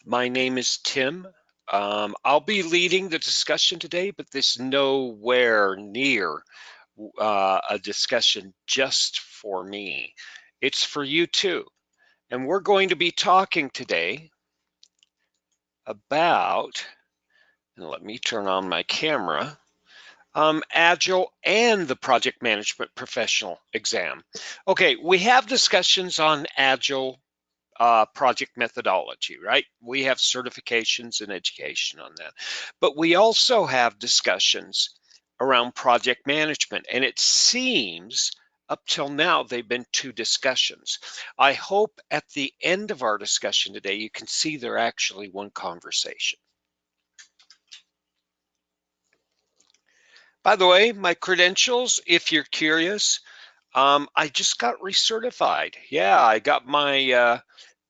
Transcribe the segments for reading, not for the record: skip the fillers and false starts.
My name is Tim. I'll be leading the discussion today, but this is nowhere near a discussion just for me. It's for you too. And we're going to be talking today about, and let me turn on my camera, Agile and the Project Management Professional exam. Okay, we have discussions on Agile project methodology, right? We have certifications and education on that. But we also have discussions around project management, and it seems up till now they've been two discussions. I hope at the end of our discussion today you can see they're actually one conversation. By the way, my credentials, if you're curious, I just got recertified. Yeah, I got my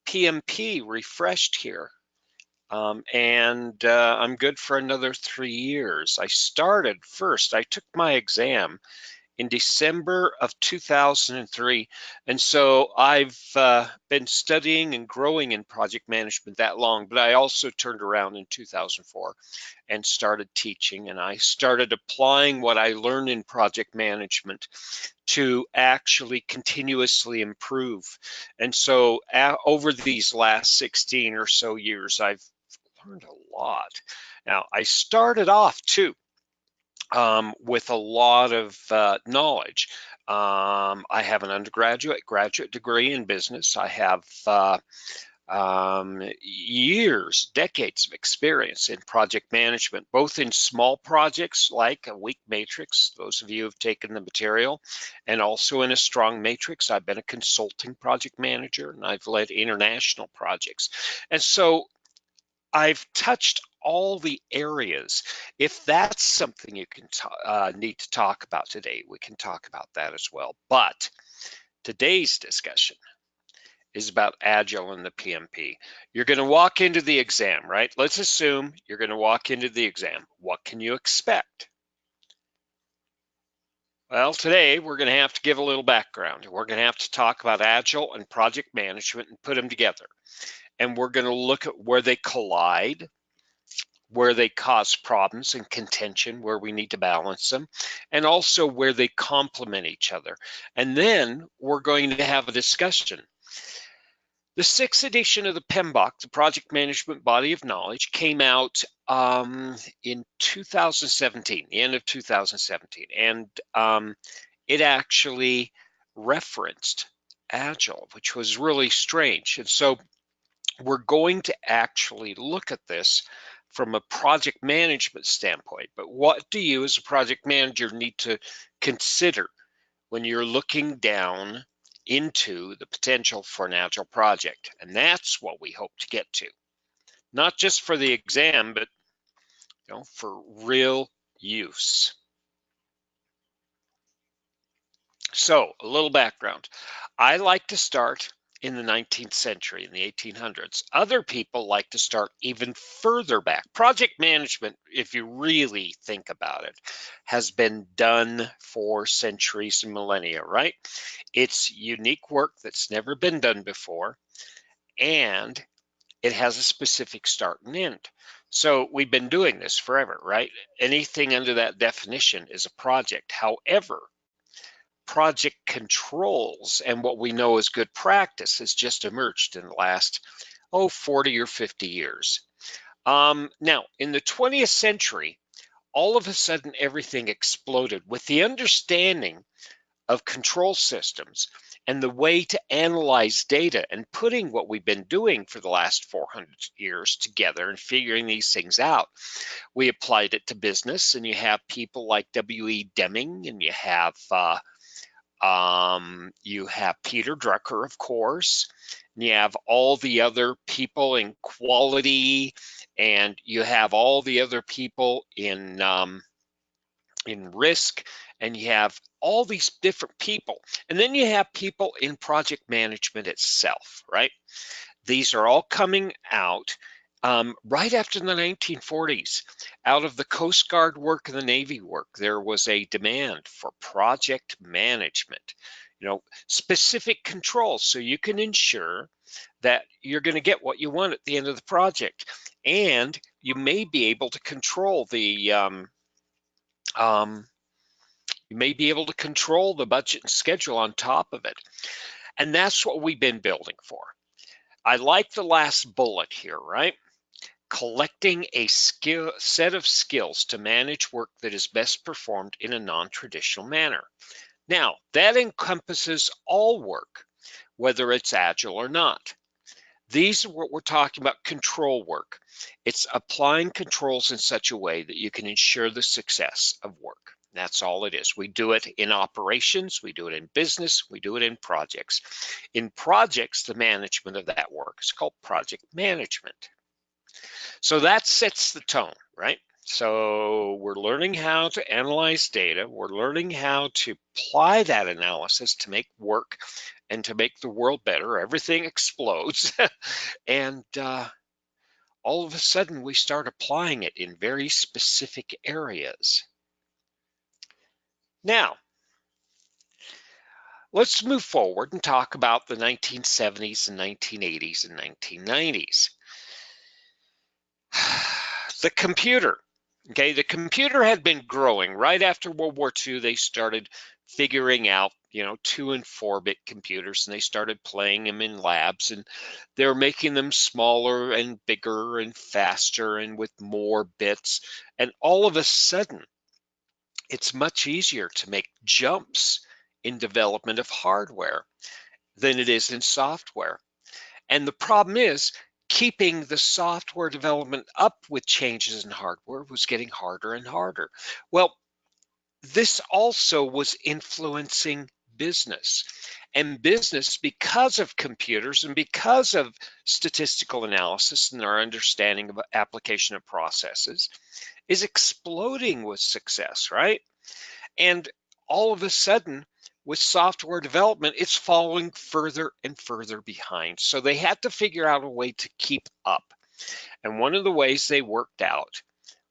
PMP refreshed here. I'm good for another 3 years. I took my exam in December of 2003. And so I've been studying and growing in project management that long, but I also turned around in 2004 and started teaching, and I started applying what I learned in project management to actually continuously improve. And so over these last 16 or so years, I've learned a lot. Now, I started off too with a lot of knowledge. I have an graduate degree in business. I have decades of experience in project management, both in small projects like a weak matrix, those of you who have taken the material, and also in a strong matrix. I've been a consulting project manager, and I've led international projects. And so I've touched all the areas. If that's something you can need to talk about today, we can talk about that as well. But today's discussion is about Agile and the PMP. You're going to walk into the exam, right? Let's assume you're going to walk into the exam. What can you expect? Well, today we're going to have to give a little background. We're going to have to talk about Agile and project management and put them together. And we're going to look at where they collide, where they cause problems and contention, where we need to balance them, and also where they complement each other. And then we're going to have a discussion. The sixth edition of the PMBOK, the Project Management Body of Knowledge, came out in 2017, the end of 2017, and it actually referenced Agile, which was really strange. And so we're going to actually look at this from a project management standpoint. But what do you as a project manager need to consider when you're looking down into the potential for an Agile project? And that's what we hope to get to. Not just for the exam, but for real use. So a little background. I like to start in the 19th century, in the 1800s. Other people like to start even further back. Project management, if you really think about it, has been done for centuries and millennia, right? It's unique work that's never been done before, and it has a specific start and end. So we've been doing this forever, right? Anything under that definition is a project. However, project controls and what we know as good practice has just emerged in the last 40 or 50 years. Now, in the 20th century, all of a sudden everything exploded with the understanding of control systems and the way to analyze data and putting what we've been doing for the last 400 years together and figuring these things out. We applied it to business, and you have people like W.E. Deming, and you have Peter Drucker, of course, and you have all the other people in quality, and you have all the other people in risk, and you have all these different people. And then you have people in project management itself, right? These are all coming out right after the 1940s. Out of the Coast Guard work and the Navy work, there was a demand for project management. specific controls so you can ensure that you're going to get what you want at the end of the project. And you may be able to control the budget and schedule on top of it. And that's what we've been building for. I like the last bullet here, right? Collecting a set of skills to manage work that is best performed in a non-traditional manner. Now, that encompasses all work, whether it's agile or not. These are what we're talking about, control work. It's applying controls in such a way that you can ensure the success of work. That's all it is. We do it in operations, we do it in business, we do it in projects. In projects, the management of that work is called project management. So that sets the tone, right? So we're learning how to analyze data. We're learning how to apply that analysis to make work and to make the world better. Everything explodes. And all of a sudden, we start applying it in very specific areas. Now, let's move forward and talk about the 1970s and 1980s and 1990s. The computer. Okay, the computer had been growing. Right after World War II, they started figuring out, 2 and 4-bit computers, and they started playing them in labs, and they're making them smaller and bigger and faster and with more bits. And all of a sudden, it's much easier to make jumps in development of hardware than it is in software. And the problem is, keeping the software development up with changes in hardware was getting harder and harder. Well, this also was influencing business. And business, because of computers and because of statistical analysis and our understanding of application of processes, is exploding with success, right? And all of a sudden, with software development, it's falling further and further behind. So they had to figure out a way to keep up. And one of the ways they worked out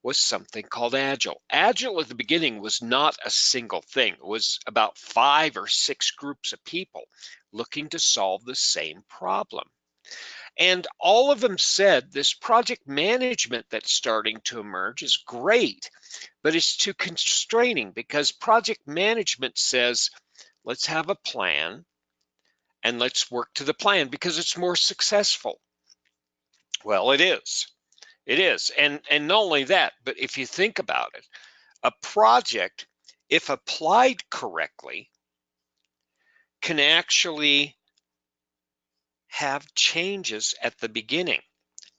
was something called Agile. Agile at the beginning was not a single thing. It was about 5 or 6 groups of people looking to solve the same problem. And all of them said this project management that's starting to emerge is great, but it's too constraining because project management says, let's have a plan and let's work to the plan because it's more successful. Well, it is. It is. And not only that, but if you think about it, a project, if applied correctly, can actually have changes at the beginning.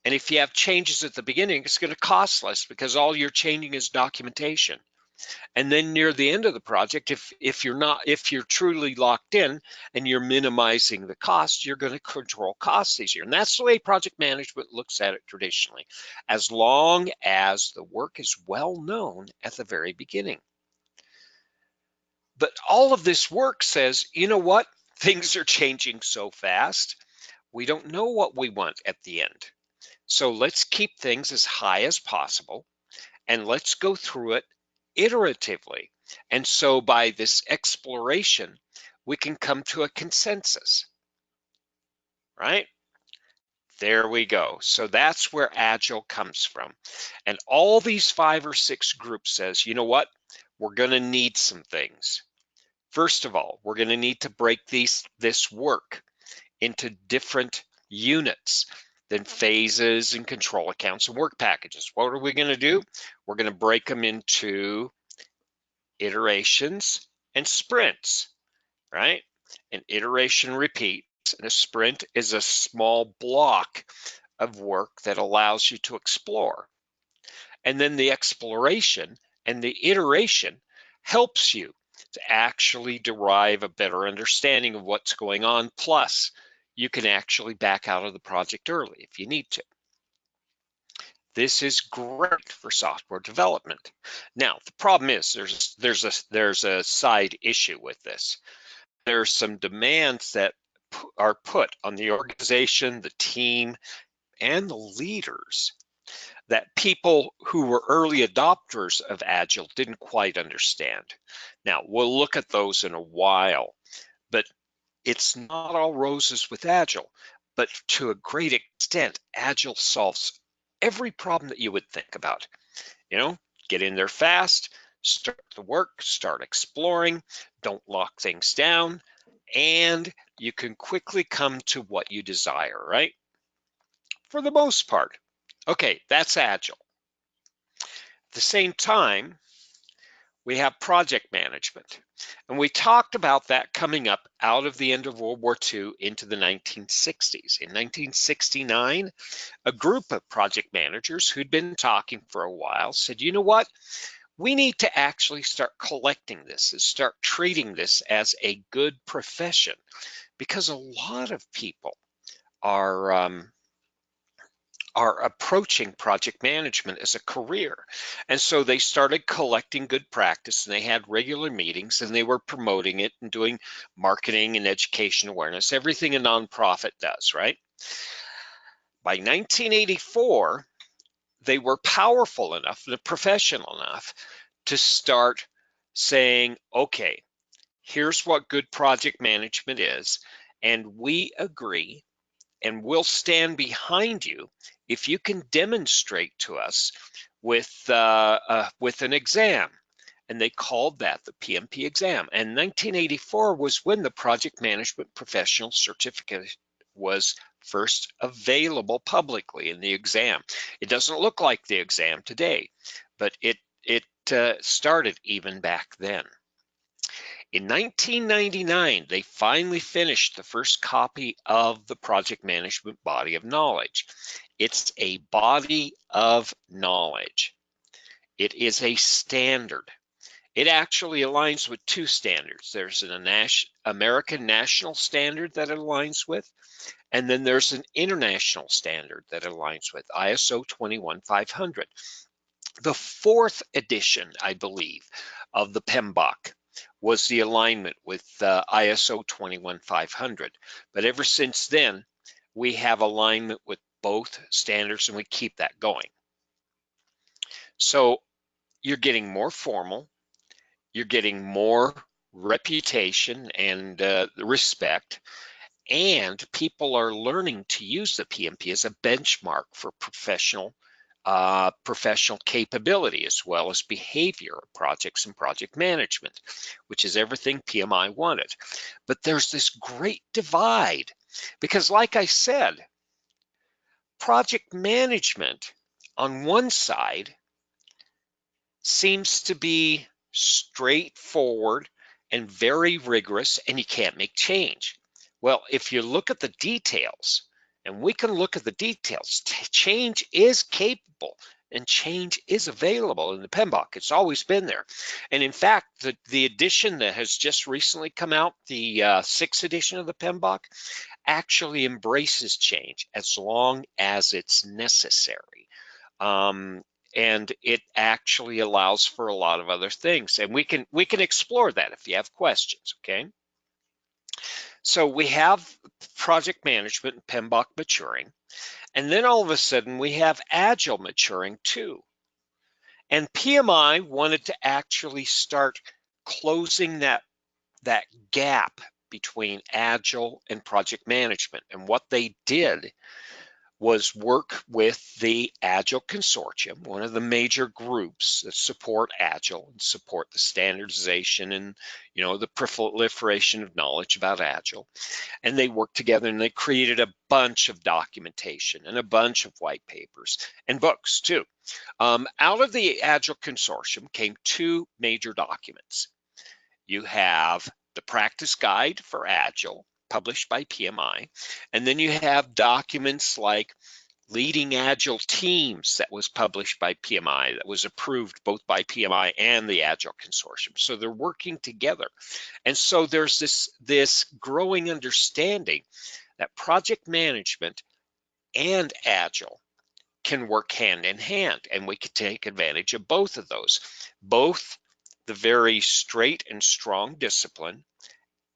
And if you have changes at the beginning, it's going to cost less because all you're changing is documentation. And then near the end of the project, if you're truly locked in and you're minimizing the cost, you're going to control costs easier. And that's the way project management looks at it traditionally, as long as the work is well known at the very beginning. But all of this work says, you know what? Things are changing so fast. We don't know what we want at the end. So let's keep things as high as possible and let's go through it iteratively. And so by this exploration, we can come to a consensus, right? There we go. So that's where Agile comes from. And all these 5 or 6 groups says, you know what? We're going to need some things. First of all, we're going to need to break this work into different units, then phases and control accounts and work packages. What are we going to do? We're going to break them into iterations and sprints, right? An iteration repeats, and a sprint is a small block of work that allows you to explore. And then the exploration and the iteration helps you to actually derive a better understanding of what's going on. Plus, you can actually back out of the project early if you need to. This is great for software development. Now, the problem is there's a side issue with this. There's some demands that are put on the organization, the team, and the leaders that people who were early adopters of Agile didn't quite understand. Now, we'll look at those in a while, But it's not all roses with Agile, but to a great extent, Agile solves every problem that you would think about. You know, get in there fast, start the work, start exploring, don't lock things down, and you can quickly come to what you desire, right? For the most part. Okay, that's Agile. At the same time, we have project management. And we talked about that coming up out of the end of World War II into the 1960s. In 1969, a group of project managers who'd been talking for a while said, you know what? We need to actually start collecting this and start treating this as a good profession, because a lot of people are approaching project management as a career. And so they started collecting good practice, and they had regular meetings, and they were promoting it and doing marketing and education awareness, everything a nonprofit does, right? By 1984, they were powerful enough and professional enough to start saying, okay, here's what good project management is, and we agree and we'll stand behind you if you can demonstrate to us with an exam. And they called that the PMP exam. And 1984 was when the project management professional certificate was first available publicly in the exam. It doesn't look like the exam today, but it started even back then. In 1999, they finally finished the first copy of the project management body of knowledge. It's a body of knowledge. It is a standard. It actually aligns with two standards. There's an American national standard that it aligns with, and then there's an international standard that it aligns with, ISO 21500. The fourth edition, I believe, of the PMBOK was the alignment with ISO 21500. But ever since then, we have alignment with both standards, and we keep that going. So you're getting more formal, you're getting more reputation and respect, and people are learning to use the PMP as a benchmark for professional capability, as well as behavior of projects and project management, which is everything PMI wanted. But there's this great divide, because like I said, project management on one side seems to be straightforward and very rigorous, and you can't make change. Well, if you look at the details, and we can look at the details, change is capable and change is available in the PMBOK. It's always been there. And in fact, the edition that has just recently come out, the 6th edition of the PMBOK, actually embraces change as long as it's necessary. And it actually allows for a lot of other things. And we can explore that if you have questions, okay? So we have project management and PMBOK maturing, and then all of a sudden we have Agile maturing too. And PMI wanted to actually start closing that gap between Agile and project management. And what they did was work with the Agile Consortium, one of the major groups that support Agile and support the standardization and the proliferation of knowledge about Agile. And they worked together, and they created a bunch of documentation and a bunch of white papers and books too. Out of the Agile Consortium came two major documents. You have the practice guide for Agile, published by PMI, and then you have documents like Leading Agile Teams that was published by PMI, that was approved both by PMI and the Agile Consortium. So they're working together. And so there's this growing understanding that project management and Agile can work hand in hand, and we can take advantage of both of those, both the very straight and strong discipline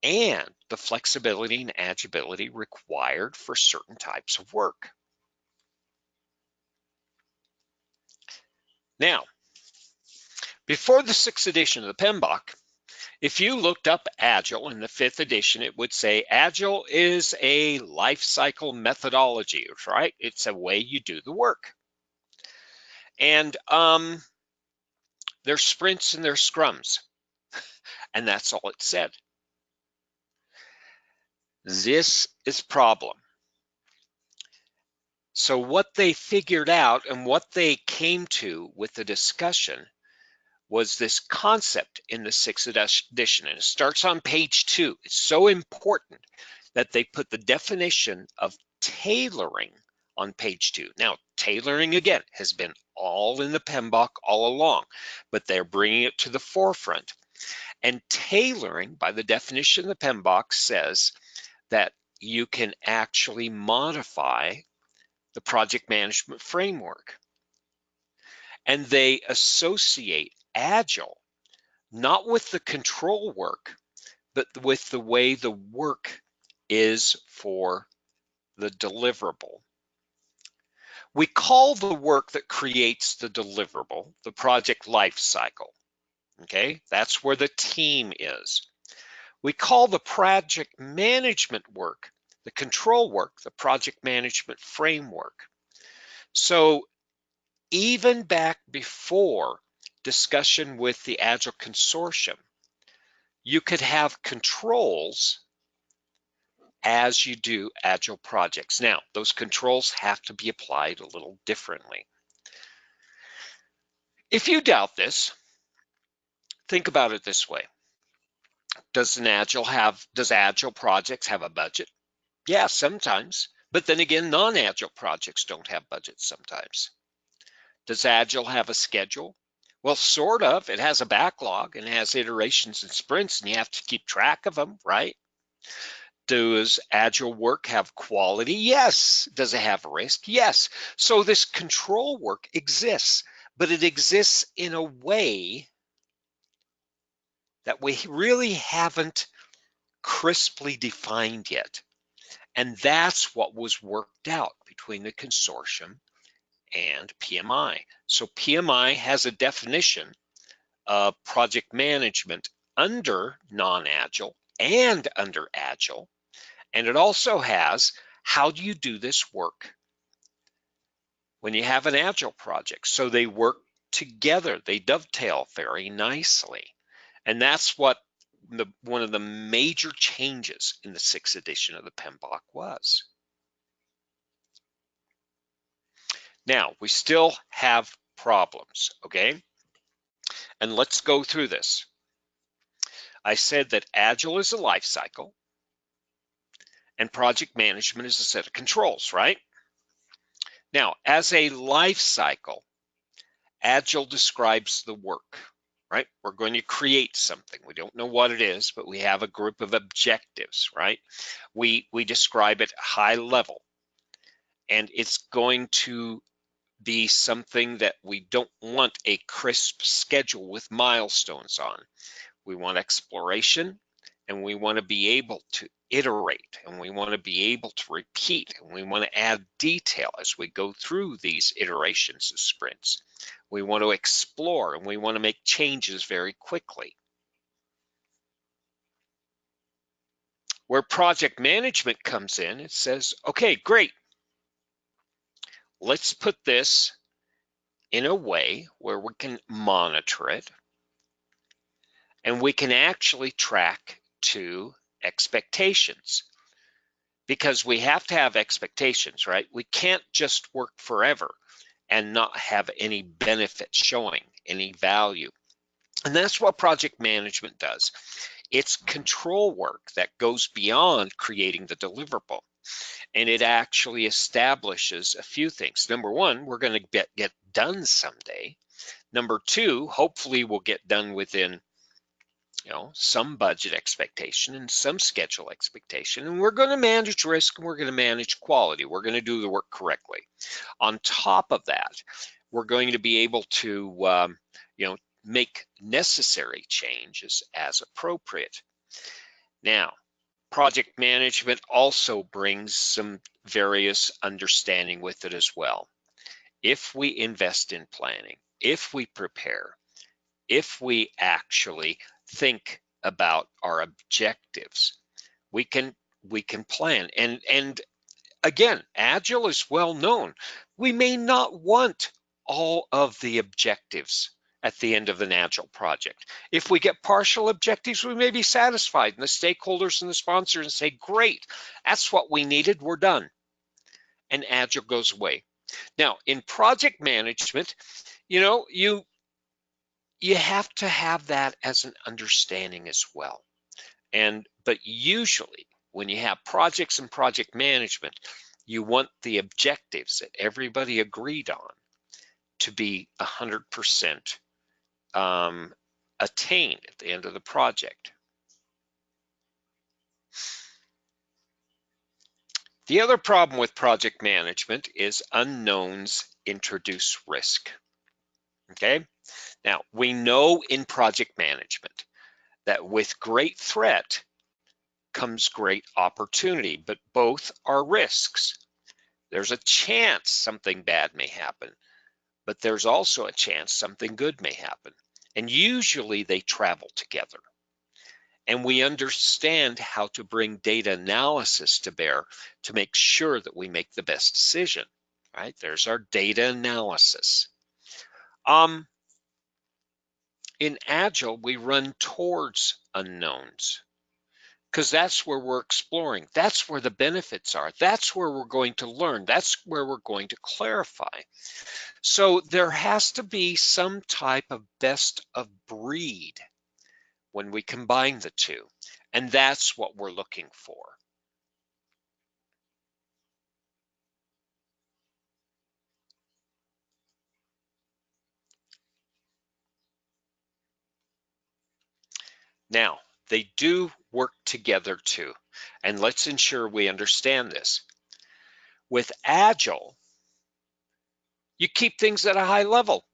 and the flexibility and agility required for certain types of work. Now, before the 6th edition of the PMBOK, If you looked up Agile in the 5th edition, it would say Agile is a life cycle methodology, right? It's a way you do the work. And there's sprints and there's scrums, and that's all it said. This is problem. So what they figured out and what they came to with the discussion was this concept in the 6th edition, and it starts on page 2. It's so important that they put the definition of tailoring on page 2. Now, tailoring, again, has been all in the PMBOK all along, but they're bringing it to the forefront. And tailoring, by the definition of the PMBOK, says that you can actually modify the project management framework. And they associate Agile not with the control work, but with the way the work is for the deliverable. We call the work that creates the deliverable the project lifecycle. Okay, that's where the team is. We call the project management work, the control work, the project management framework. So even back before discussion with the Agile Consortium, you could have controls as you do Agile projects. Now, those controls have to be applied a little differently. If you doubt this, think about it this way. Does Agile projects have a budget? Yeah, sometimes. But then again, non-Agile projects don't have budgets sometimes. Does Agile have a schedule? Well, sort of. It has a backlog and it has iterations and sprints, and you have to keep track of them, right? Does Agile work have quality? Yes. Does it have risk? Yes. So this control work exists, but it exists in a way that we really haven't crisply defined yet. And that's what was worked out between the consortium and PMI. So PMI has a definition of project management under non-Agile and under Agile. And it also has, how do you do this work when you have an Agile project? So they work together, they dovetail very nicely. And that's what one of the major changes in the 6th edition of the PMBOK was. Now, we still have problems, okay? And let's go through this. I said that Agile is a life cycle and project management is a set of controls, right? Now, as a life cycle, Agile describes the work, right? We're going to create something. We don't know what it is, but we have a group of objectives, right? We describe it high level, and it's going to be something that we don't want a crisp schedule with milestones on. We want exploration, and we want to be able to iterate, and we want to be able to repeat, and we want to add detail as we go through these iterations of sprints. We want to explore, and we want to make changes very quickly. Where project management comes in, it says, okay, great. Let's put this in a way where we can monitor it, and we can actually track to expectations, because we have to have expectations, right? We can't just work forever and not have any benefit showing, any value. And that's what project management does. It's control work that goes beyond creating the deliverable. And it actually establishes a few things. Number one, we're going to get done someday. Number two, hopefully we'll get done within some budget expectation and some schedule expectation, and we're going to manage risk and we're going to manage quality. We're going to do the work correctly. On top of that, we're going to be able to make necessary changes as appropriate. Now, project management also brings some various understanding with it as well. If we invest in planning, if we prepare, if we actually think about our objectives, we can plan. And again, Agile is well known. We may not want all of the objectives at the end of an Agile project. If we get partial objectives, we may be satisfied, and the stakeholders and the sponsors say, great, that's what we needed, we're done. And Agile goes away. Now, in project management, you have to have that as an understanding as well. But usually when you have projects and project management, you want the objectives that everybody agreed on to be 100% attained at the end of the project. The other problem with project management is unknowns introduce risk. Okay, now we know in project management that with great threat comes great opportunity, but both are risks. There's a chance something bad may happen, but there's also a chance something good may happen. And usually they travel together. And we understand how to bring data analysis to bear to make sure that we make the best decision, right? There's our data analysis. In Agile, we run towards unknowns because that's where we're exploring. That's where the benefits are. That's where we're going to learn. That's where we're going to clarify. So there has to be some type of best of breed when we combine the two. And that's what we're looking for. Now, they do work together too. And let's ensure we understand this. With Agile, you keep things at a high level.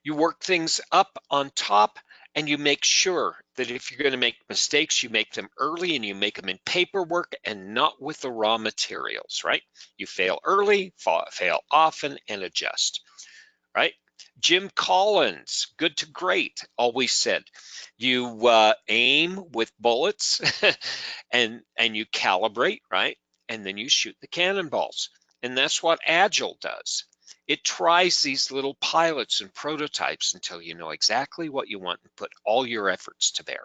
You work things up on top, and you make sure that if you're going to make mistakes, you make them early and you make them in paperwork and not with the raw materials, right? You fail early, fail often, and adjust, right? Jim Collins, good to great, always said, you aim with bullets and you calibrate, right? And then you shoot the cannonballs. And that's what Agile does. It tries these little pilots and prototypes until you know exactly what you want and put all your efforts to bear.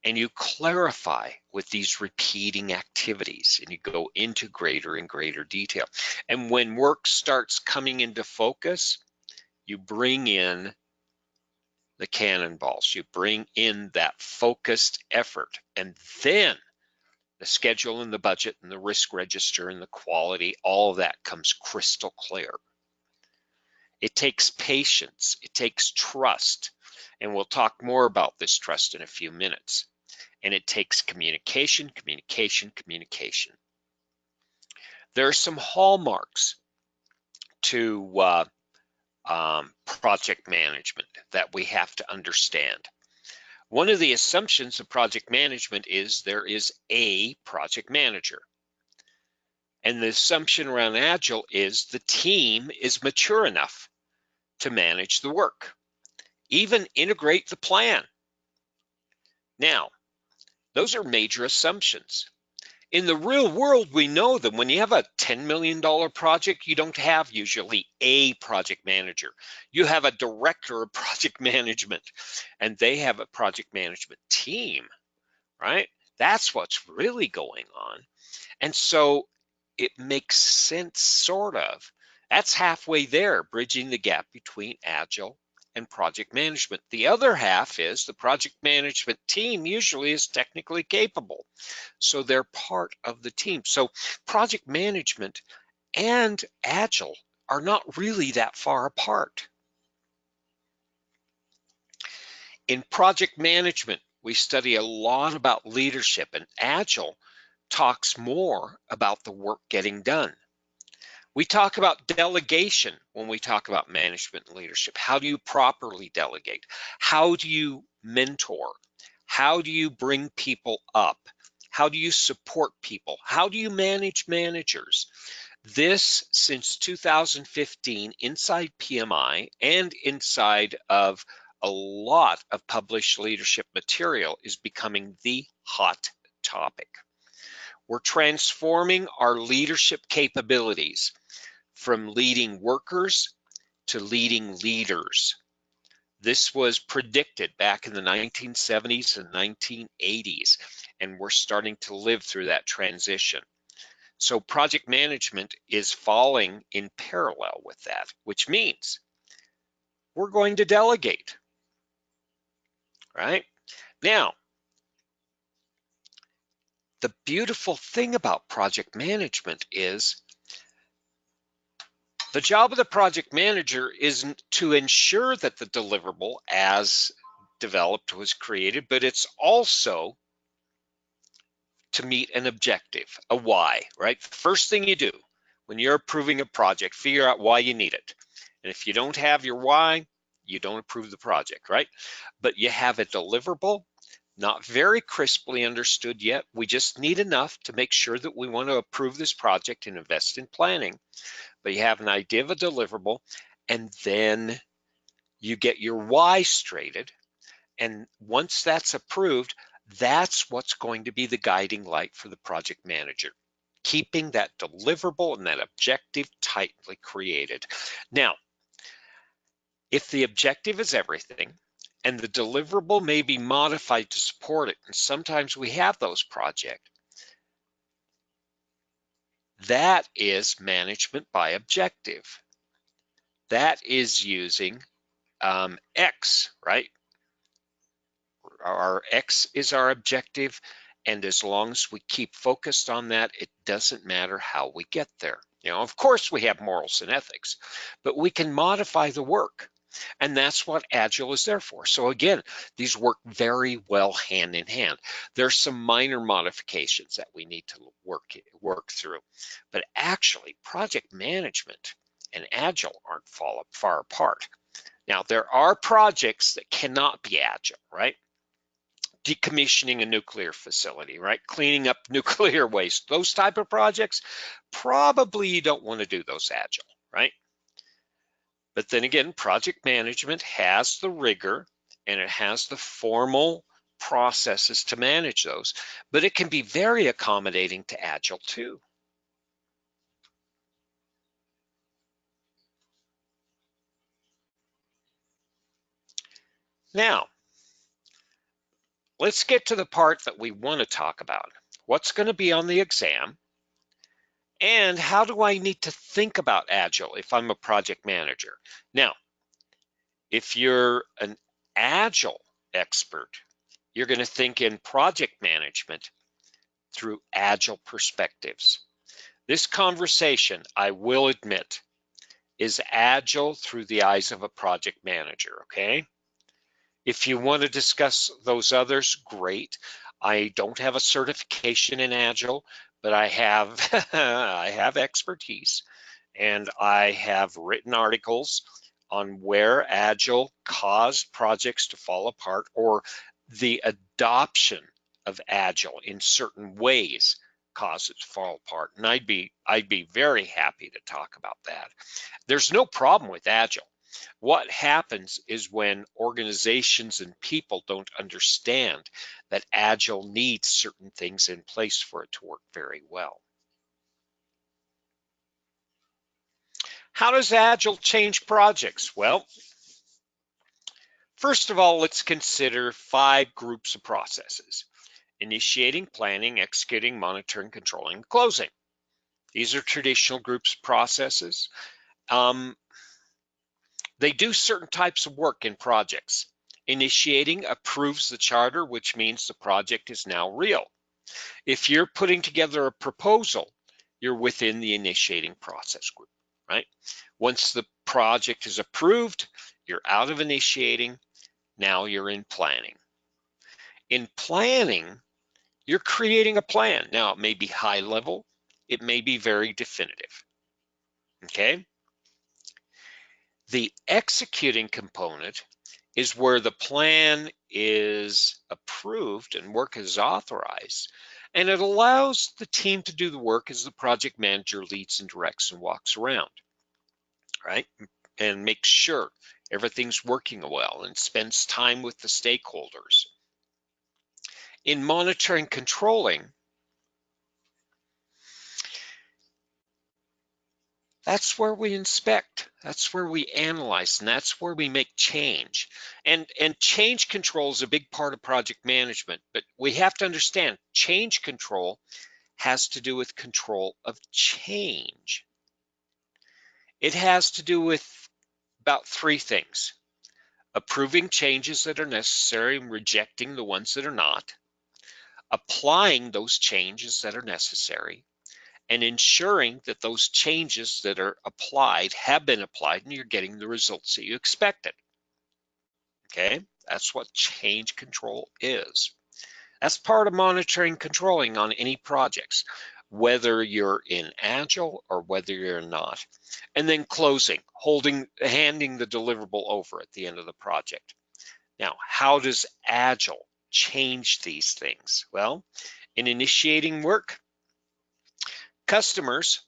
And you clarify with these repeating activities and you go into greater and greater detail. And when work starts coming into focus, you bring in the cannonballs, you bring in that focused effort, and then the schedule and the budget and the risk register and the quality, all of that comes crystal clear. It takes patience, it takes trust, and we'll talk more about this trust in a few minutes. And it takes communication, communication, communication. There are some hallmarks to project management that we have to understand. One of the assumptions of project management is there is a project manager. And the assumption around Agile is the team is mature enough to manage the work, even integrate the plan. Now, those are major assumptions. In the real world, we know that when you have a $10 million project, you don't have usually a project manager. You have a director of project management, and they have a project management team, right? That's what's really going on. And so it makes sense, sort of. That's halfway there, bridging the gap between Agile and project management. The other half is the project management team usually is technically capable. So they're part of the team. So project management and Agile are not really that far apart. In project management, we study a lot about leadership, and Agile talks more about the work getting done. We talk about delegation when we talk about management and leadership. How do you properly delegate? How do you mentor? How do you bring people up? How do you support people? How do you manage managers? This, since 2015, inside PMI and inside of a lot of published leadership material is becoming the hot topic. We're transforming our leadership capabilities from leading workers to leading leaders. This was predicted back in the 1970s and 1980s, and we're starting to live through that transition. So project management is falling in parallel with that, which means we're going to delegate, right? Now, the beautiful thing about project management is the job of the project manager isn't to ensure that the deliverable as developed was created, but it's also to meet an objective, a why, right? The first thing you do when you're approving a project, figure out why you need it. And if you don't have your why, you don't approve the project, right? But you have a deliverable, not very crisply understood yet. We just need enough to make sure that we want to approve this project and invest in planning. But you have an idea of a deliverable, and then you get your why straighted. And once that's approved, that's what's going to be the guiding light for the project manager, keeping that deliverable and that objective tightly created. Now, if the objective is everything and the deliverable may be modified to support it, and sometimes we have those projects, that is management by objective. That is using X, right? Our X is our objective, and as long as we keep focused on that, it doesn't matter how we get there. You know, of course we have morals and ethics, but we can modify the work, and that's what Agile is there for. So again, these work very well hand in hand. There's some minor modifications that we need to work through, but actually project management and Agile aren't far apart. Now, there are projects that cannot be Agile, right? Decommissioning a nuclear facility, right? Cleaning up nuclear waste, those type of projects, probably you don't want to do those Agile, right? But then again, project management has the rigor and it has the formal processes to manage those, but it can be very accommodating to Agile too. Now, let's get to the part that we want to talk about. What's going to be on the exam? And how do I need to think about Agile if I'm a project manager? Now, if you're an Agile expert, you're going to think in project management through Agile perspectives. This conversation, I will admit, is Agile through the eyes of a project manager, okay? If you want to discuss those others, great. I don't have a certification in Agile, but I have I have expertise, and I have written articles on where Agile caused projects to fall apart, or the adoption of Agile in certain ways caused it to fall apart. And I'd be very happy to talk about that. There's no problem with Agile. What happens is when organizations and people don't understand that Agile needs certain things in place for it to work very well. How does Agile change projects? Well, first of all, let's consider 5 groups of processes: initiating, planning, executing, monitoring, controlling, closing. These are traditional groups of processes. They do certain types of work in projects. Initiating approves the charter, which means the project is now real. If you're putting together a proposal, you're within the initiating process group, right? Once the project is approved, you're out of initiating, now you're in planning. In planning, you're creating a plan. Now, it may be high level, it may be very definitive, okay? The executing component is where the plan is approved and work is authorized, and it allows the team to do the work as the project manager leads and directs and walks around, right? And makes sure everything's working well, and spends time with the stakeholders. In monitoring controlling, that's where we inspect, that's where we analyze, and that's where we make change. And change control is a big part of project management, but we have to understand change control has to do with control of change. It has to do with about three things: approving changes that are necessary and rejecting the ones that are not, applying those changes that are necessary, and ensuring that those changes that are applied have been applied and you're getting the results that you expected. Okay, that's what change control is. That's part of monitoring controlling on any projects, whether you're in Agile or whether you're not. And then closing, handing the deliverable over at the end of the project. Now, how does Agile change these things? Well, in initiating work, customers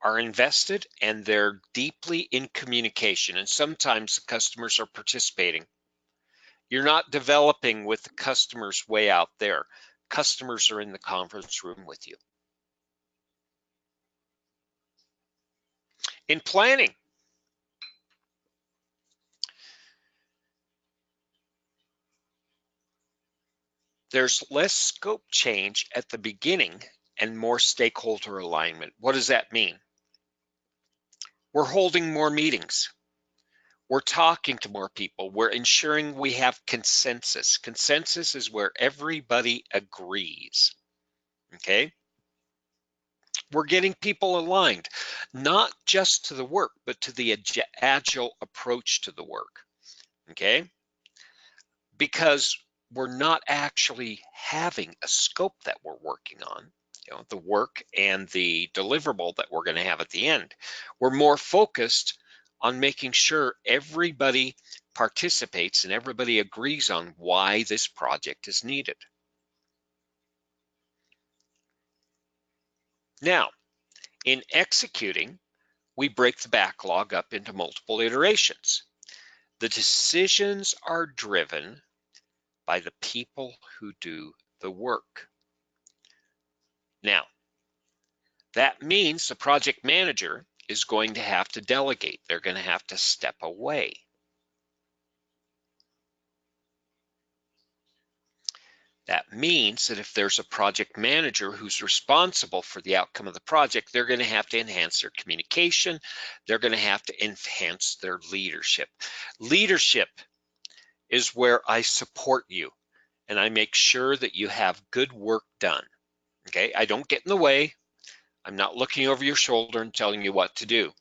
are invested and they're deeply in communication, and sometimes the customers are participating. You're not developing with the customers way out there. Customers are in the conference room with you. In planning, there's less scope change at the beginning and more stakeholder alignment. What does that mean? We're holding more meetings. We're talking to more people. We're ensuring we have consensus. Consensus is where everybody agrees. Okay? We're getting people aligned, not just to the work, but to the agile approach to the work. Okay? Because we're not actually having a scope that we're working on, the work and the deliverable that we're going to have at the end. We're more focused on making sure everybody participates and everybody agrees on why this project is needed. Now, in executing, we break the backlog up into multiple iterations. The decisions are driven by the people who do the work. Now, that means the project manager is going to have to delegate. They're going to have to step away. That means that if there's a project manager who's responsible for the outcome of the project, they're going to have to enhance their communication. They're going to have to enhance their leadership. Leadership is where I support you and I make sure that you have good work done. Okay, I don't get in the way. I'm not looking over your shoulder and telling you what to do,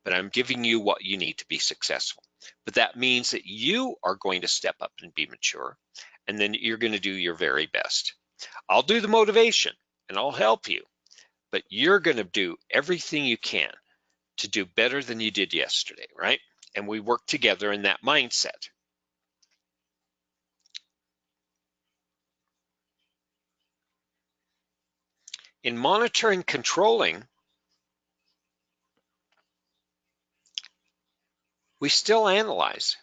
but I'm giving you what you need to be successful. But that means that you are going to step up and be mature, and then you're going to do your very best. I'll do the motivation and I'll help you, but you're going to do everything you can to do better than you did yesterday, right? And we work together in that mindset. In monitoring controlling, we still analyze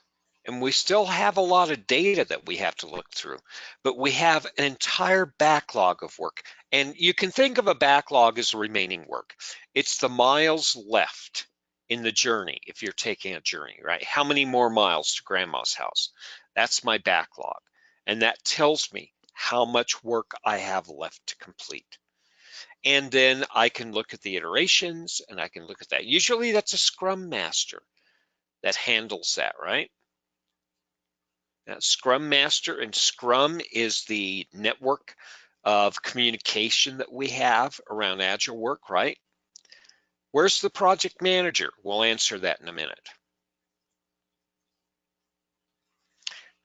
and we still have a lot of data that we have to look through, but we have an entire backlog of work. And you can think of a backlog as remaining work. It's the miles left in the journey if you're taking a journey, right? How many more miles to grandma's house? That's my backlog. And that tells me how much work I have left to complete. And then I can look at the iterations and I can look at that. Usually that's a Scrum Master that handles that, right? Scrum Master, and Scrum is the network of communication that we have around Agile work, right? Where's the project manager? We'll answer that in a minute.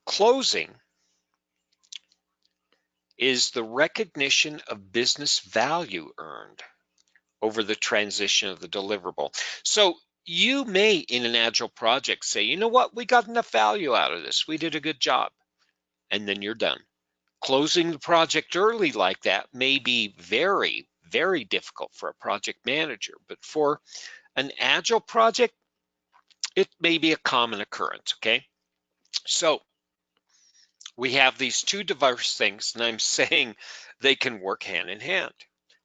Closing is the recognition of business value earned over the transition of the deliverable. So you may, in an Agile project, say, you know what, we got enough value out of this. We did a good job. And then you're done. Closing the project early like that may be very, very difficult for a project manager, but for an Agile project, it may be a common occurrence, okay? So we have these two diverse things, and I'm saying they can work hand in hand.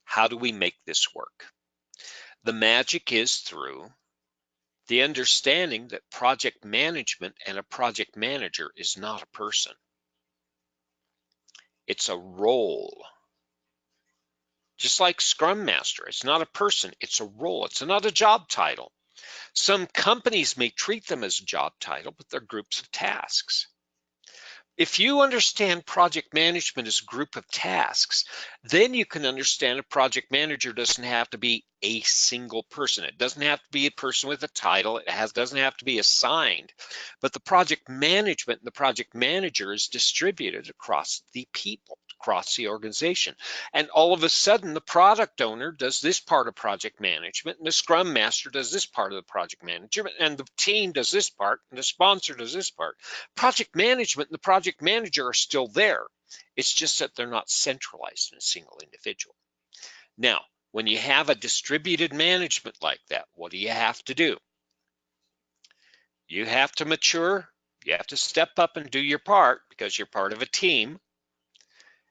How do we make this work? The magic is through the understanding that project management and a project manager is not a person. It's a role. Just like Scrum Master, it's not a person, it's a role. It's not a job title. Some companies may treat them as a job title, but they're groups of tasks. If you understand project management as a group of tasks, then you can understand a project manager doesn't have to be a single person. It doesn't have to be a person with a title. It doesn't have to be assigned. But the project management and the project manager is distributed across the people, across the organization. And all of a sudden, the product owner does this part of project management, and the Scrum Master does this part of the project management, and the team does this part, and the sponsor does this part. Project management and the project manager are still there. It's just that they're not centralized in a single individual. Now, when you have a distributed management like that, what do you have to do? You have to mature. You have to step up and do your part because you're part of a team.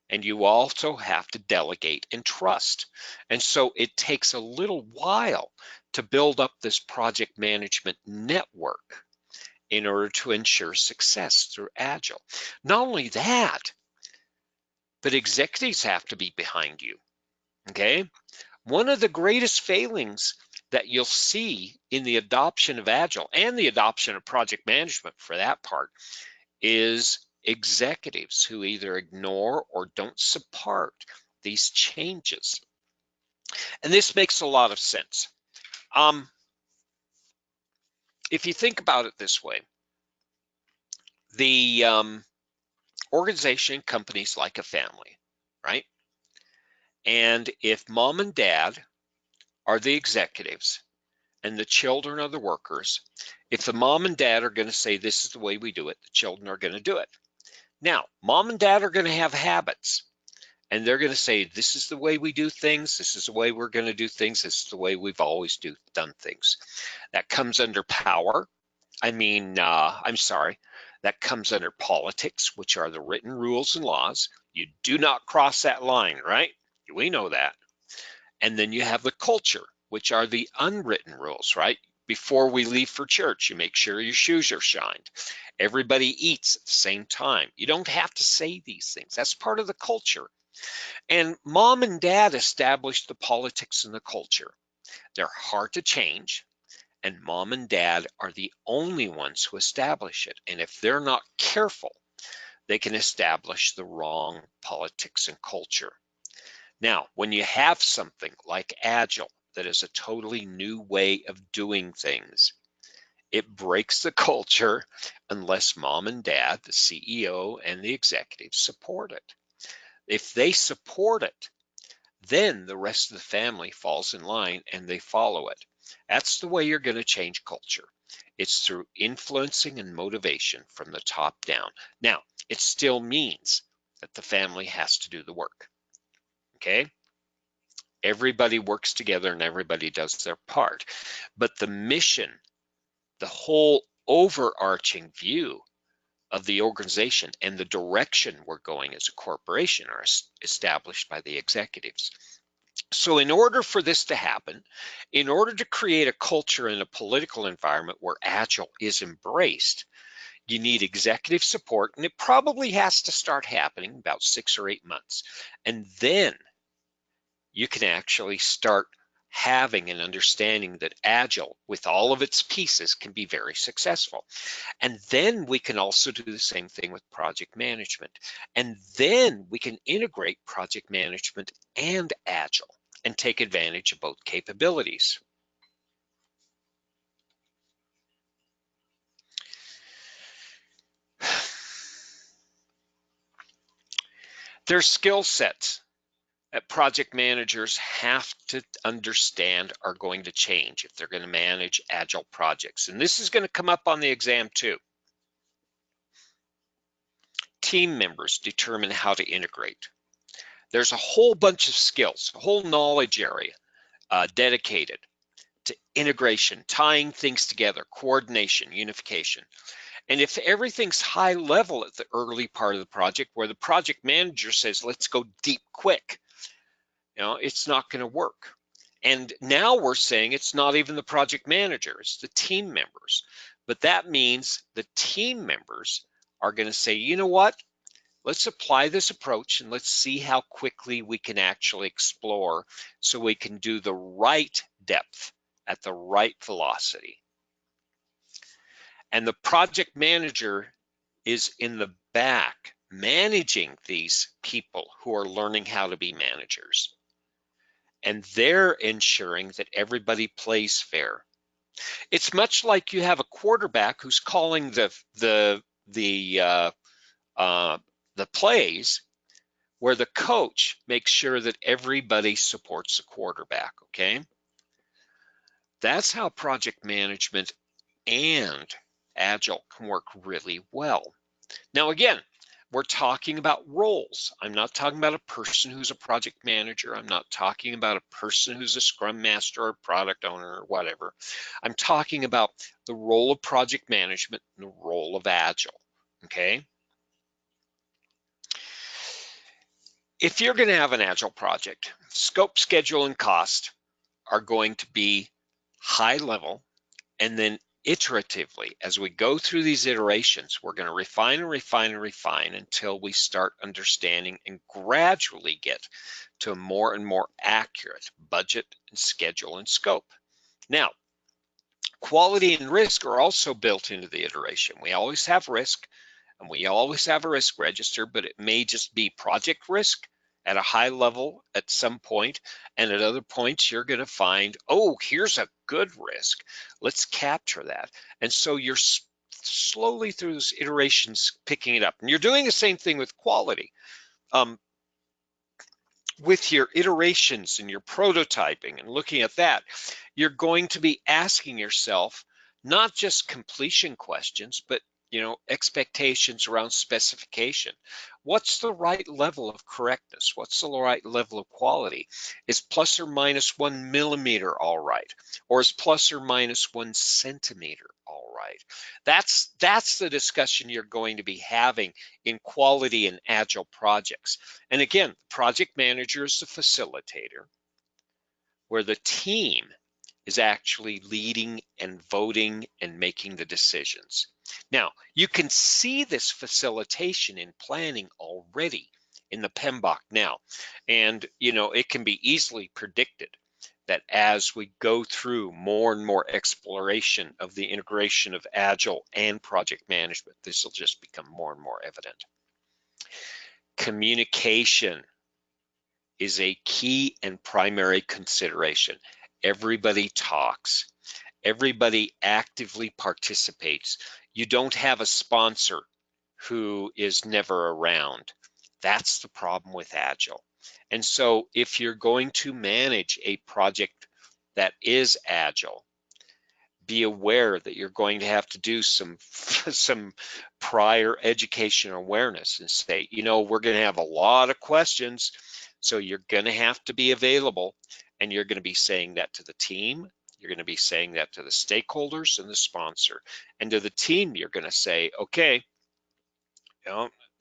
And you also have to delegate and trust. And so it takes a little while to build up this project management network in order to ensure success through Agile. Not only that, but executives have to be behind you, okay? One of the greatest failings that you'll see in the adoption of Agile and the adoption of project management for that part is executives who either ignore or don't support these changes. And this makes a lot of sense. If you think about it this way, the organization companies like a family, right? And if mom and dad are the executives and the children are the workers, if the mom and dad are going to say this is the way we do it, the children are going to do it. Now, mom and dad are going to have habits, and they're going to say this is the way we do things, this is the way we're going to do things, this is the way we've always done things. That comes under power. That comes under politics, which are the written rules and laws. You do not cross that line, right? We know that. And then you have the culture, which are the unwritten rules, right? Before we leave for church, you make sure your shoes are shined. Everybody eats at the same time. You don't have to say these things. That's part of the culture. And mom and dad established the politics and the culture. They're hard to change, and mom and dad are the only ones who establish it. And if they're not careful, they can establish the wrong politics and culture. Now, when you have something like Agile that is a totally new way of doing things, it breaks the culture unless mom and dad, the CEO and the executives support it. If they support it, then the rest of the family falls in line and they follow it. That's the way you're going to change culture. It's through influencing and motivation from the top down. Now, it still means that the family has to do the work, okay? Everybody works together and everybody does their part. But the mission, the whole overarching view of the organization and the direction we're going as a corporation are established by the executives. So in order for this to happen, in order to create a culture and a political environment where Agile is embraced, you need executive support, and it probably has to start happening about 6 or 8 months. And then you can actually start having an understanding that Agile, with all of its pieces, can be very successful. And then we can also do the same thing with project management. And then we can integrate project management and Agile and take advantage of both capabilities. There's skill sets that project managers have to understand are going to change if they're going to manage Agile projects. And this is going to come up on the exam too. Team members determine how to integrate. There's a whole bunch of skills, a whole knowledge area dedicated to integration, tying things together, coordination, unification. And if everything's high level at the early part of the project where the project manager says, let's go deep quick, it's not going to work. And now we're saying it's not even the project manager, it's the team members. But that means the team members are going to say, you know what? Let's apply this approach and let's see how quickly we can actually explore so we can do the right depth at the right velocity. And the project manager is in the back managing these people who are learning how to be managers. And they're ensuring that everybody plays fair. It's much like you have a quarterback who's calling the plays, where the coach makes sure that everybody supports the quarterback, okay? That's how project management and Agile can work really well. Now, again, we're talking about roles. I'm not talking about a person who's a project manager. I'm not talking about a person who's a Scrum Master or product owner or whatever. I'm talking about the role of project management and the role of Agile, okay? If you're going to have an Agile project, scope, schedule, and cost are going to be high level, and then iteratively, as we go through these iterations, we're going to refine and refine and refine until we start understanding and gradually get to a more and more accurate budget and schedule and scope. Now, quality and risk are also built into the iteration. We always have risk, and we always have a risk register, but it may just be project risk at a high level at some point, and at other points you're going to find, oh, here's a good risk, let's capture that. And so you're slowly through those iterations picking it up, and you're doing the same thing with quality. With your iterations and your prototyping and looking at that, you're going to be asking yourself not just completion questions, but expectations around specification. What's the right level of correctness? What's the right level of quality? Is plus or minus 1 millimeter all right? Or is plus or minus 1 centimeter all right? That's the discussion you're going to be having in quality and Agile projects. And again, the project manager is the facilitator, where the team is actually leading and voting and making the decisions. Now, you can see this facilitation in planning already in the PMBOK now, and it can be easily predicted that as we go through more and more exploration of the integration of Agile and project management, this will just become more and more evident. Communication is a key and primary consideration. Everybody talks. Everybody actively participates. You don't have a sponsor who is never around. That's the problem with Agile. And so if you're going to manage a project that is Agile, be aware that you're going to have to do some prior education awareness and say, we're going to have a lot of questions, so you're going to have to be available, and you're going to be saying that to the team. You're going to be saying that to the stakeholders and the sponsor. And to the team, you're going to say, okay,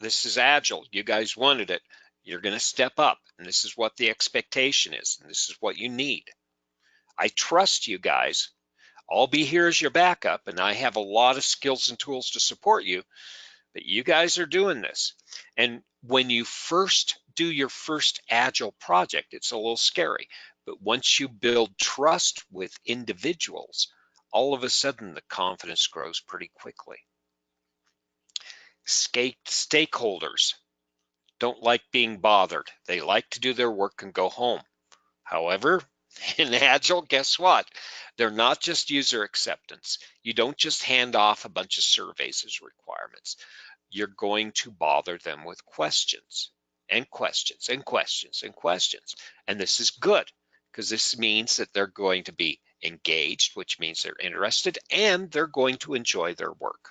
this is Agile. You guys wanted it. You're going to step up, and this is what the expectation is, and this is what you need. I trust you guys. I'll be here as your backup, and I have a lot of skills and tools to support you, but you guys are doing this. And when you first do your first Agile project, it's a little scary, but once you build trust with individuals, all of a sudden the confidence grows pretty quickly. Stakeholders don't like being bothered. They like to do their work and go home. However, in Agile, guess what? They're not just user acceptance. You don't just hand off a bunch of surveys as requirements. You're going to bother them with questions and questions and questions and questions. And this is good, because this means that they're going to be engaged, which means they're interested, and they're going to enjoy their work.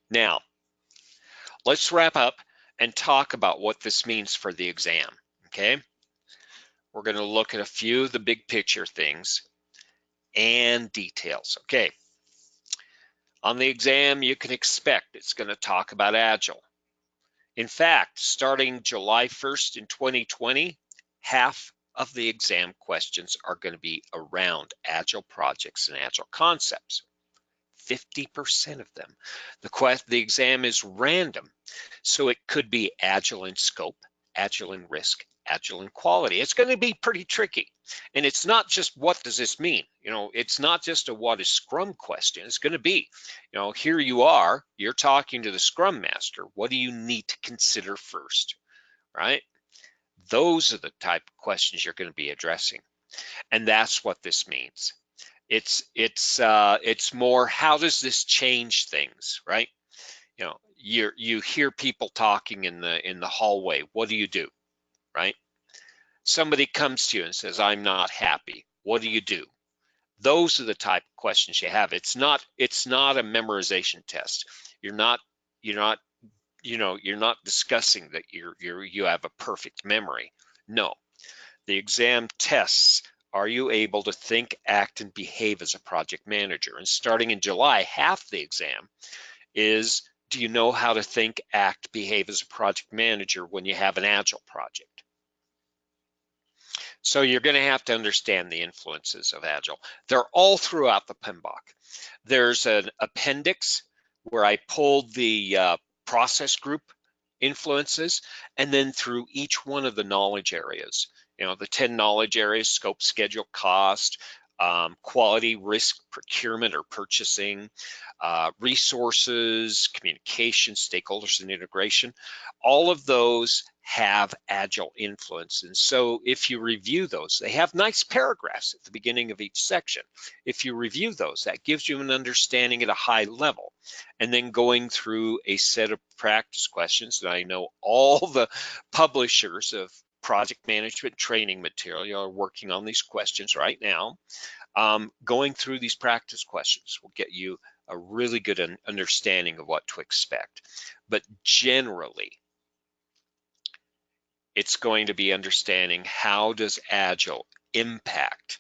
Now, let's wrap up and talk about what this means for the exam, okay? We're going to look at a few of the big picture things and details. Okay. On the exam, you can expect it's going to talk about Agile. In fact, starting July 1st in 2020, half of the exam questions are going to be around Agile projects and Agile concepts. 50% of them. The exam is random, so it could be Agile in scope, Agile in risk, Agile in quality. It's going to be pretty tricky. And it's not just what does this mean? It's not just a what is Scrum question. It's going to be, here you are, you're talking to the Scrum Master. What do you need to consider first, right? Those are the type of questions you're going to be addressing. And that's what this means. It's more, how does this change things, right? You hear people talking in the hallway. What do you do, right? Somebody comes to you and says, I'm not happy. What do you do? Those are the type of questions you have. It's not a memorization test. You're not discussing that you have a perfect memory. No, the exam tests, are you able to think, act, and behave as a project manager? And starting in July, half the exam is, do you know how to think, act, behave as a project manager when you have an Agile project? So you're going to have to understand the influences of Agile. They're all throughout the PMBOK. There's an appendix where I pulled the process group influences, and then through each one of the knowledge areas, the 10 knowledge areas: scope, schedule, cost, quality, risk, procurement or purchasing, resources, communication, stakeholders, and integration. All of those have Agile influence. And so if you review those, they have nice paragraphs at the beginning of each section. If you review those, that gives you an understanding at a high level. And then going through a set of practice questions that I know all the publishers of project management training material are working on these questions right now. Going through these practice questions will get you a really good understanding of what to expect. But generally, it's going to be understanding, how does Agile impact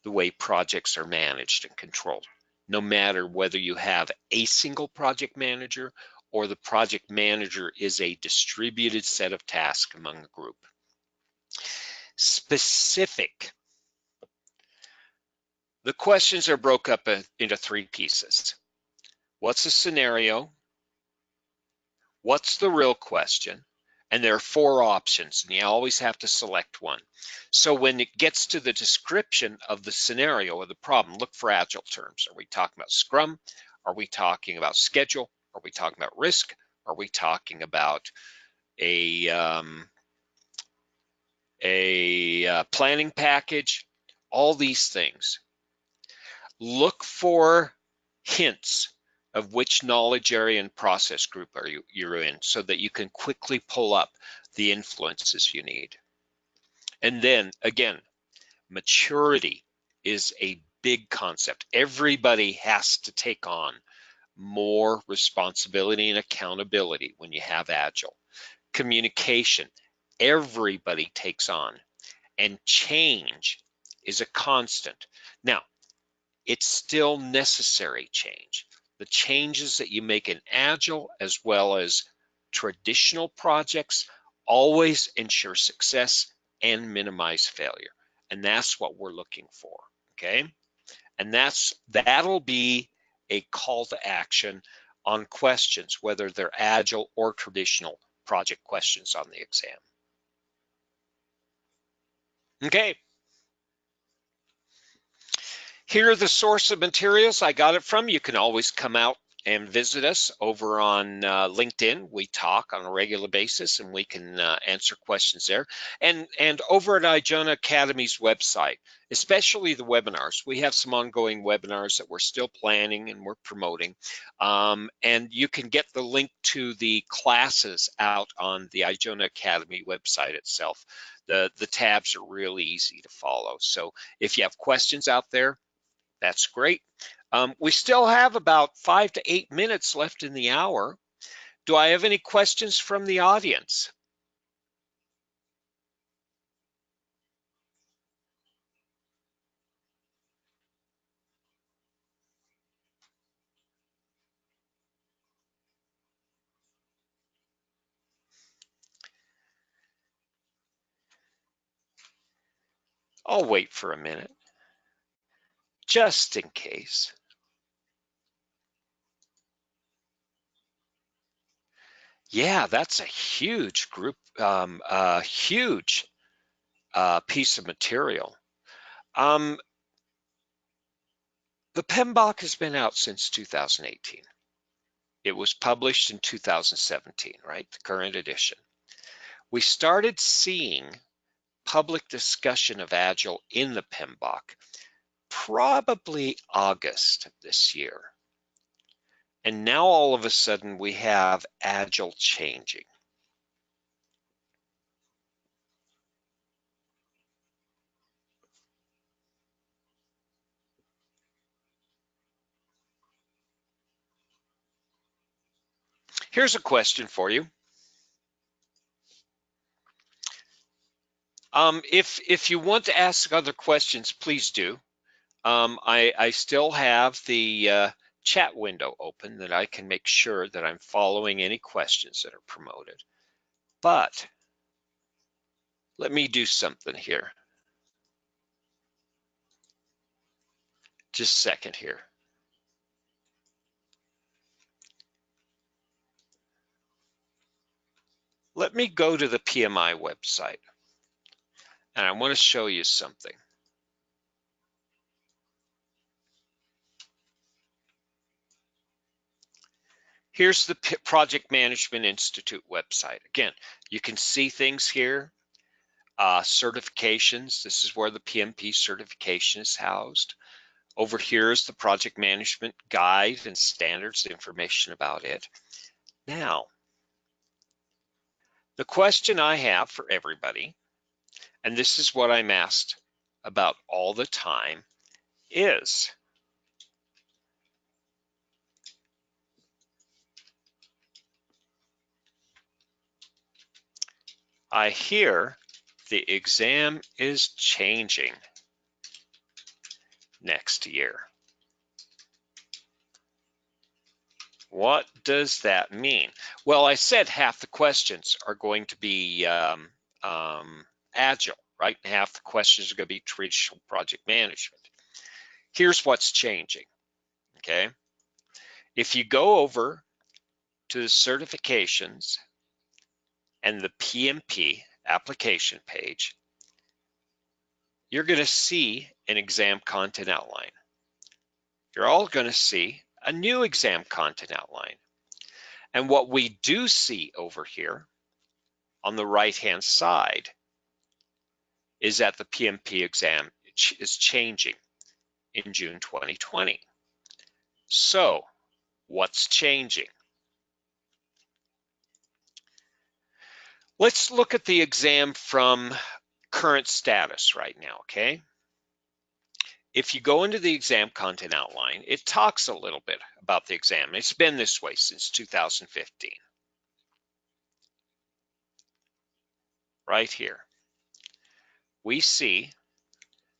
the way projects are managed and controlled, no matter whether you have a single project manager or the project manager is a distributed set of tasks among a group. Specific. The questions are broke up into 3 pieces. What's the scenario? What's the real question? And there are 4 options, and you always have to select one. So when it gets to the description of the scenario or the problem, look for Agile terms. Are we talking about Scrum? Are we talking about schedule? Are we talking about risk? Are we talking about a planning package? All these things. Look for hints of which knowledge area and process group you're in, so that you can quickly pull up the influences you need. And then again, maturity is a big concept. Everybody has to take on more responsibility and accountability when you have Agile. Communication, everybody takes on, and change is a constant. Now, it's still necessary change. The changes that you make in Agile as well as traditional projects always ensure success and minimize failure. And that's what we're looking for, okay? And that'll be a call to action on questions, whether they're Agile or traditional project questions on the exam. Okay. Here are the source of materials I got it from. You can always come out and visit us over on LinkedIn. We talk on a regular basis, and we can answer questions there. And over at Ijona Academy's website, especially the webinars, we have some ongoing webinars that we're still planning and we're promoting. And you can get the link to the classes out on the Ijona Academy website itself. The tabs are really easy to follow. So if you have questions out there, that's great. We still have about 5 to 8 minutes left in the hour. Do I have any questions from the audience? I'll wait for a minute, just in case. Yeah, that's a huge group, huge piece of material. The PMBOK has been out since 2018. It was published in 2017, right? The current edition. We started seeing public discussion of Agile in the PMBOK probably August of this year. And now all of a sudden we have Agile changing. Here's a question for you. If you want to ask other questions, please do. I still have the chat window open that I can make sure that I'm following any questions that are promoted. But let me do something here. Just a second here. Let me go to the PMI website, and I want to show you something. Here's the Project Management Institute website. Again, you can see things here. Certifications, this is where the PMP certification is housed. Over here is the Project Management Guide and standards, information about it. Now, the question I have for everybody, and this is what I'm asked about all the time, is I hear the exam is changing next year. What does that mean? Well, I said half the questions are going to be Agile, right? And half the questions are going to be traditional project management. Here's what's changing, okay? If you go over to the certifications and the PMP application page, you're going to see an exam content outline. You're all going to see a new exam content outline. And what we do see over here on the right-hand side is that the PMP exam is changing in June 2020. So what's changing? Let's look at the exam from current status right now, okay? If you go into the exam content outline, it talks a little bit about the exam. It's been this way since 2015. Right here, we see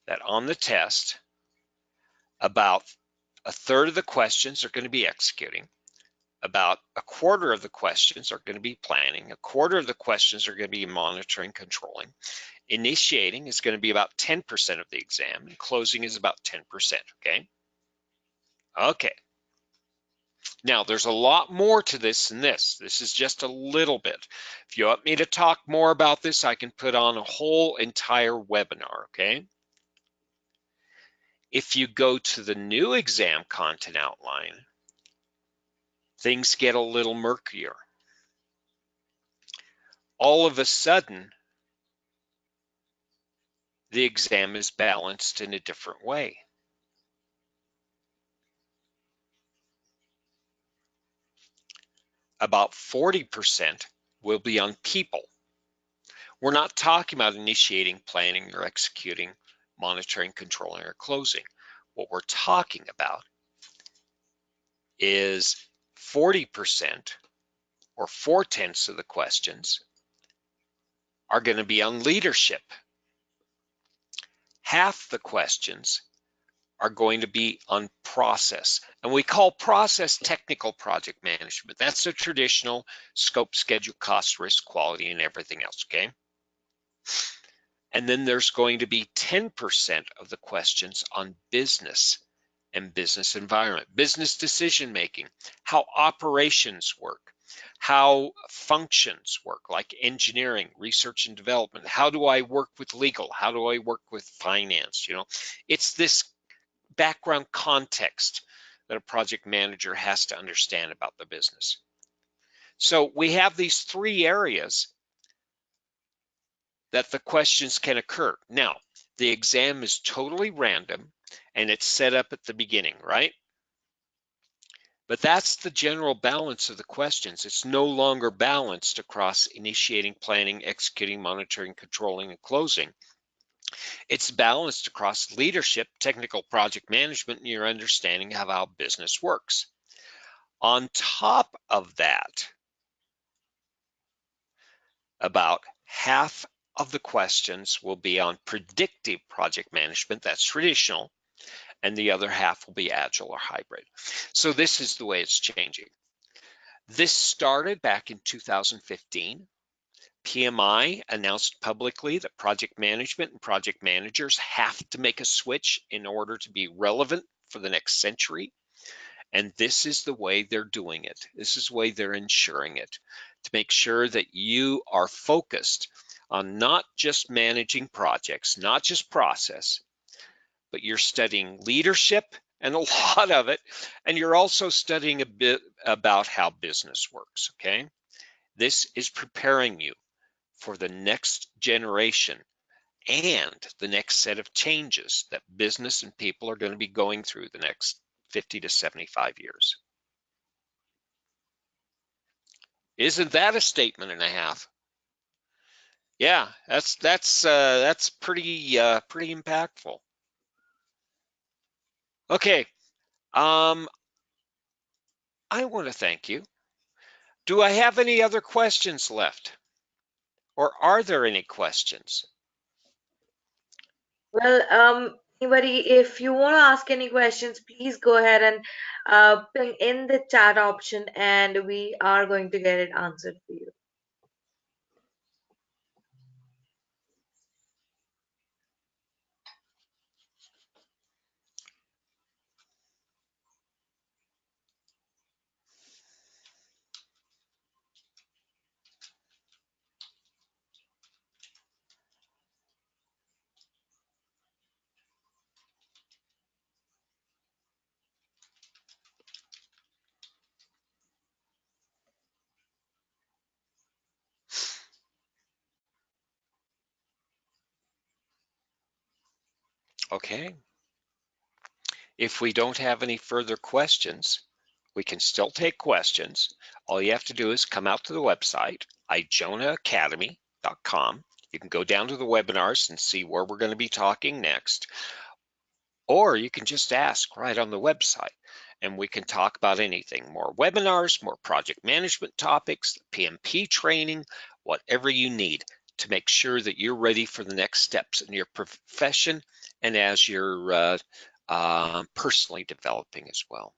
that on the test, about a third of the questions are going to be executing. About a quarter of the questions are going to be planning. A quarter of the questions are going to be monitoring, controlling. Initiating is going to be about 10% of the exam, and closing is about 10%, okay? Okay. Now, there's a lot more to this than this. This is just a little bit. If you want me to talk more about this, I can put on a whole entire webinar, okay? If you go to the new exam content outline, things get a little murkier. All of a sudden, the exam is balanced in a different way. About 40% will be on people. We're not talking about initiating, planning, or executing, monitoring, controlling, or closing. What we're talking about is 40% or 4/10 of the questions are going to be on leadership. Half the questions are going to be on process. And we call process technical project management. That's the traditional scope, schedule, cost, risk, quality, and everything else, okay? And then there's going to be 10% of the questions on business and business environment, business decision making, how operations work, how functions work, like engineering, research and development. How do I work with legal? How do I work with finance? You know, it's this background context that a project manager has to understand about the business. So we have these three areas that the questions can occur. Now, the exam is totally random and it's set up at the beginning, right? But that's the general balance of the questions. It's no longer balanced across initiating, planning, executing, monitoring, controlling, and closing. It's balanced across leadership, technical project management, and your understanding of how business works. On top of that, about half of the questions will be on predictive project management, that's traditional, and the other half will be agile or hybrid. So this is the way it's changing. This started back in 2015. PMI announced publicly that project management and project managers have to make a switch in order to be relevant for the next century. And this is the way they're doing it. This is the way they're ensuring it, to make sure that you are focused on not just managing projects, not just process, but you're studying leadership and a lot of it, and you're also studying a bit about how business works, okay? This is preparing you for the next generation and the next set of changes that business and people are going to be going through the next 50 to 75 years. Isn't that a statement and a half? Yeah, that's pretty pretty impactful. Okay, I want to thank you. Do I have any other questions left? Or are there any questions? Well, anybody, if you want to ask any questions, please go ahead and ping in the chat option, and we are going to get it answered for you. Okay. If we don't have any further questions, we can still take questions. All you have to do is come out to the website, ijonaacademy.com. You can go down to the webinars and see where we're going to be talking next. Or you can just ask right on the website and we can talk about anything, more webinars, more project management topics, PMP training, whatever you need to make sure that you're ready for the next steps in your profession and as you're personally developing as well.